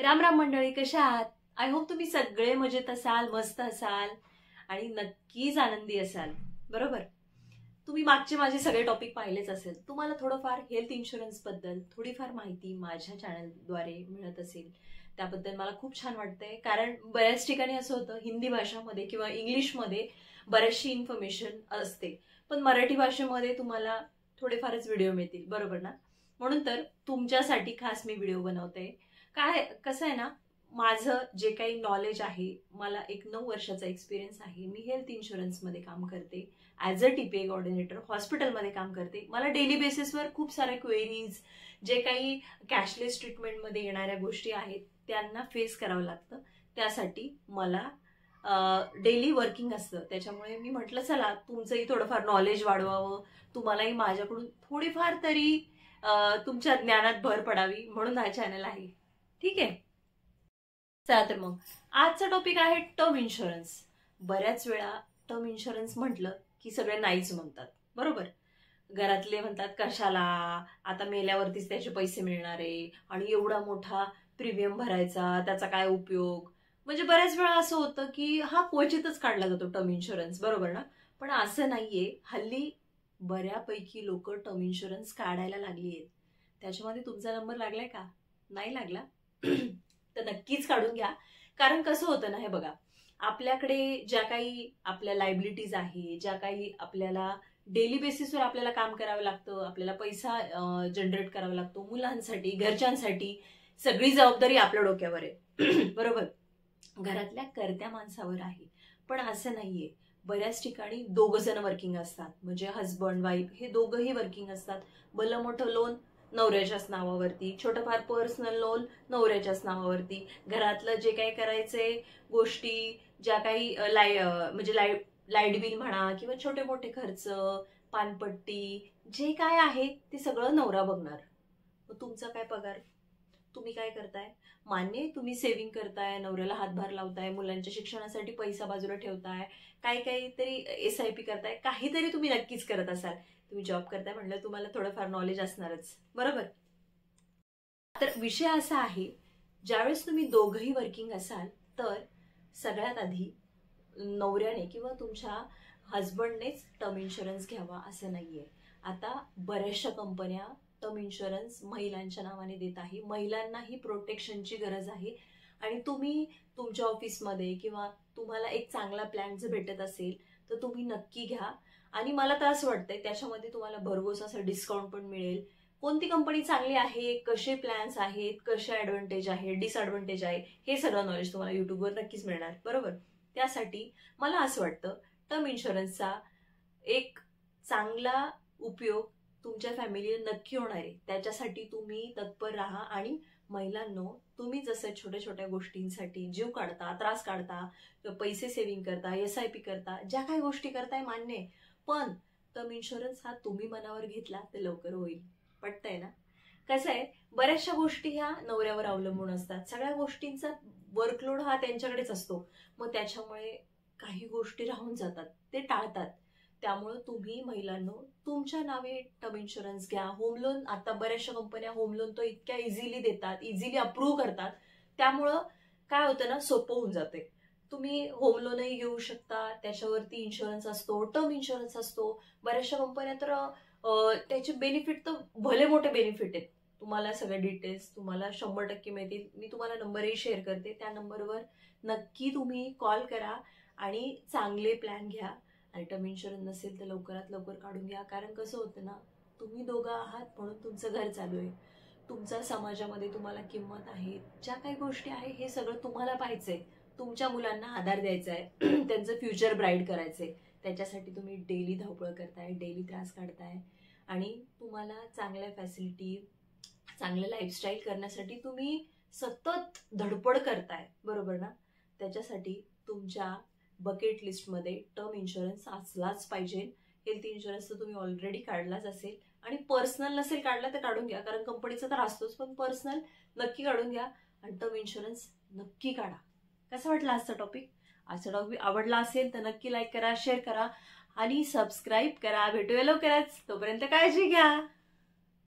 राम राम मंडळी, कशा आहात? आय होप तुम्ही सगळे मजेत असाल, मस्त असाल आणि नक्कीच आनंदी असाल. बरोबर. तुम्ही मागचे माझे सगळे टॉपिक पाहिलेच असेल. तुम्हाला थोडंफार हेल्थ इन्शुरन्स बद्दल थोडीफार माहिती माझ्या चॅनलद्वारे मिळत असेल. त्याबद्दल मला खूप छान वाटतंय, कारण बऱ्याच ठिकाणी असं होतं हिंदी भाषामध्ये किंवा इंग्लिशमध्ये बरीचशी इन्फॉर्मेशन असते, पण मराठी भाषेमध्ये तुम्हाला थोडेफारच व्हिडिओ मिळतील. बरोबर ना? म्हणून तर तुमच्यासाठी खास मी व्हिडिओ बनवते. काय कसं आहे ना, माझं जे काही नॉलेज आहे, मला एक 9 वर्षाचा एक्सपिरियन्स आहे. मी हेल्थ इन्शुरन्समध्ये काम करते. ॲज अ टीपीए कोऑर्डिनेटर हॉस्पिटलमध्ये काम करते. मला डेली बेसिसवर खूप साऱ्या क्वेरीज, जे काही कॅशलेस ट्रीटमेंटमध्ये येणाऱ्या गोष्टी आहेत, त्यांना फेस करावं लागतं. त्यासाठी मला डेली वर्किंग असतं. त्याच्यामुळे मी म्हटलं चला तुमचंही थोडंफार नॉलेज वाढवावं, तुम्हालाही माझ्याकडून थोडीफार तरी तुमच्या ज्ञानात भर पडावी, म्हणून हा चॅनल आहे. ठीक आहे. चला तर मग आजचा टॉपिक आहे टर्म इन्शुरन्स. बऱ्याच वेळा टर्म इन्शुरन्स म्हटलं की सगळे नाहीच म्हणतात. बरोबर. घरातले म्हणतात कशाला, आता मेल्यावरतीच त्याचे पैसे मिळणार आहे आणि एवढा मोठा प्रीमियम भरायचा, त्याचा काय उपयोग. म्हणजे बऱ्याच वेळा असं होतं की हा क्वचितच काढला जातो टर्म इन्शुरन्स. बरोबर ना? पण असं नाहीये. हल्ली बऱ्यापैकी लोक टर्म इन्शुरन्स काढायला लागली आहेत. त्याच्यामध्ये तुमचा नंबर लागलाय का? नाही लागला तर नक्कीच काढून घ्या. कारण कसं होतं ना, हे बघा, आपल्याकडे ज्या काही आपल्या लायबिलिटीज आहे, ज्या काही आपल्याला डेली बेसिसवर आपल्याला काम करावं लागतं, आपल्याला पैसा जनरेट करावा लागतो, मुलांसाठी, घरच्यांसाठी सगळी जबाबदारी आपल्या डोक्यावर आहे. बरोबर. घरातल्या कर्त्या माणसावर आहे. पण असं नाहीये. बऱ्याच ठिकाणी दोघं जण वर्किंग असतात, म्हणजे हजबंड वाईफ हे दोघंही वर्किंग असतात. भलं मोठं लोन नवऱ्याच्याच नावावरती, छोटंफार पर्सनल लोन नवऱ्याच्याच नावावरती, घरातलं जे काही करायचंय गोष्टी, ज्या काही म्हणजे लाईट बिल म्हणा किंवा छोटे मोठे खर्च, पानपट्टी, जे काय आहे ते सगळं नवरा बघणार. मग तुमचा काय पगार? तुम्ही काय करताय? मान्य तुम्ही सेव्हिंग करताय, नवऱ्याला हातभार लावताय, मुलांच्या शिक्षणासाठी पैसा बाजूला ठेवताय, काहीतरी SIP करताय, काहीतरी तुम्ही नक्कीच करत असाल. तुम्ही जॉब करताय म्हणलं तुम्हाला थोडंफार नॉलेज असणारच. बरोबर. तर विषय असा आहे, ज्यावेळेस तुम्ही दोघंही वर्किंग असाल तर सगळ्यात आधी नवऱ्याने किंवा तुमच्या हजबंडनेच टर्म इन्शुरन्स घ्यावा असं नाहीये. आता बऱ्याचशा कंपन्या टर्म इन्शुरन्स महिलांच्या नावाने देत आहे. महिलांनाही प्रोटेक्शनची गरज आहे आणि तुम्ही तुमच्या ऑफिसमध्ये किंवा तुम्हाला एक चांगला प्लॅन जर भेटत असेल तर तुम्ही नक्की घ्या. आणि मला तर असं वाटतंय त्याच्यामध्ये तुम्हाला भरघोस असं डिस्काउंट पण मिळेल. कोणती कंपनी चांगली आहे, कसे प्लॅन्स आहेत, कसे ऍडव्हान्टेज आहे, डिसएडव्हान्टेज आहे, हे सगळं नॉलेज तुम्हाला युट्यूबवर नक्कीच मिळणार. बरोबर. त्यासाठी मला असं वाटतं टर्म इन्शुरन्सचा एक चांगला उपयोग तुमच्या फॅमिलीला नक्की होणार आहे. त्याच्यासाठी तुम्ही तत्पर राहा. आणि महिलांनो, तुम्ही जसं छोट्या छोट्या गोष्टींसाठी जीव काढता, त्रास काढता, पैसे सेव्हिंग करता, SIP करता, ज्या काही गोष्टी करताय मान्य आहे, पण टर्म इन्शुरन्स हा तुम्ही मनावर घेतला तर लवकर होईल. पटतंय ना? कसं आहे, बऱ्याचशा गोष्टी ह्या नवऱ्यावर अवलंबून असतात. सगळ्या गोष्टींचा वर्कलोड हा त्यांच्याकडेच असतो. मग त्याच्यामुळे काही गोष्टी राहून जातात, ते टाळतात. त्यामुळं तुम्ही महिलांनो तुमच्या नावे टर्म इन्शुरन्स घ्या. होम लोन, आता बऱ्याचशा कंपन्या होम लोन तो इतक्या इझिली देतात, इझिली अप्रूव्ह करतात. त्यामुळं काय होतं ना, सोपं होऊन जाते. तुम्ही होम लोनही घेऊ शकता, त्याच्यावरती इन्शुरन्स असतो, टर्म इन्शुरन्स असतो. बऱ्याचशा कंपन्या तर त्याचे बेनिफिट तर भले मोठे बेनिफिट आहेत. तुम्हाला सगळे डिटेल्स तुम्हाला 100% मिळतील. मी तुम्हाला नंबरही शेअर करते. त्या नंबरवर नक्की तुम्ही कॉल करा आणि चांगले प्लॅन घ्या. आणि टर्म इन्शुरन्स नसेल तर लवकरात लवकर काढून घ्या. कारण कसं होतं ना, तुम्ही दोघं आहात म्हणून तुमचं घर चालू आहे. तुमचा समाजामध्ये तुम्हाला किंमत आहे, ज्या काही गोष्टी आहे हे सगळं तुम्हाला पाहायचंय. तुमच्या मुलांना आधार द्यायचा आहे, त्यांचं फ्युचर ब्राईट करायचंय. त्याच्यासाठी तुम्ही डेली धावपळ करताय, डेली त्रास काढताय आणि तुम्हाला चांगल्या फॅसिलिटी, चांगलं लाईफस्टाईल करण्यासाठी तुम्ही सतत धडपड करताय. बरोबर ना? त्याच्यासाठी तुमच्या बकेट लिस्टमध्ये टर्म इन्शुरन्स असलाच पाहिजे. हेल्थ इन्शुरन्स तर तुम्ही ऑलरेडी काढलाच असेल आणि पर्सनल नसेल काढला तर काढून घ्या, कारण कंपनीचा तर असतोच, पण पर्सनल नक्की काढून घ्या आणि टर्म इन्शुरन्स नक्की काढा. कसं वाटलं आजचा टॉपिक? आजचा टॉपिक आवडला असेल तर नक्की लाईक करा, शेअर करा आणि सबस्क्राईब करा. भेटूया लवकरच. तोपर्यंत काळजी घ्या.